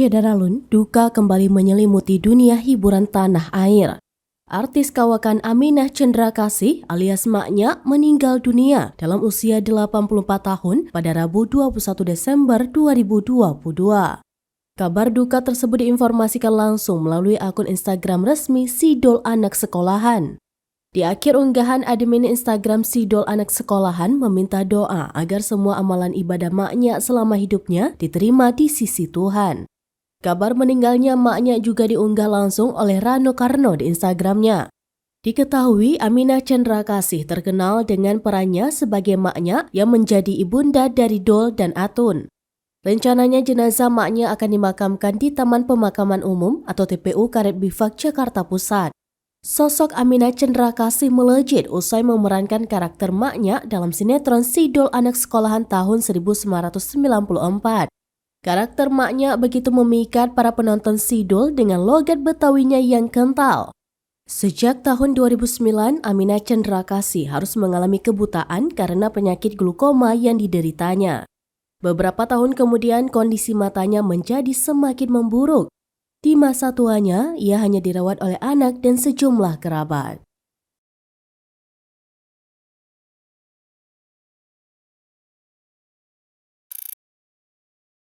Syedaralun, duka kembali menyelimuti dunia hiburan tanah air. Artis kawakan Aminah Cendrakasih alias Maknya meninggal dunia dalam usia 84 tahun pada Rabu 21 Desember 2022. Kabar duka tersebut diinformasikan langsung melalui akun Instagram resmi Sidol Anak Sekolahan. Di akhir unggahan, admin Instagram Sidol Anak Sekolahan meminta doa agar semua amalan ibadah Maknya selama hidupnya diterima di sisi Tuhan. Kabar meninggalnya Maknya juga diunggah langsung oleh Rano Karno di Instagramnya. Diketahui Aminah Cendrakasih terkenal dengan perannya sebagai Maknya yang menjadi ibunda dari Dol dan Atun. Rencananya jenazah Maknya akan dimakamkan di Taman Pemakaman Umum atau TPU Karet Bifak, Jakarta Pusat. Sosok Aminah Cendrakasih melejit usai memerankan karakter Maknya dalam sinetron Sidol Anak Sekolahan tahun 1994. Karakter Maknya begitu memikat para penonton Sidol dengan logat Betawinya yang kental. Sejak tahun 2009, Aminah Cendrakasih harus mengalami kebutaan karena penyakit glukoma yang dideritanya. Beberapa tahun kemudian kondisi matanya menjadi semakin memburuk. Di masa tuanya, ia hanya dirawat oleh anak dan sejumlah kerabat.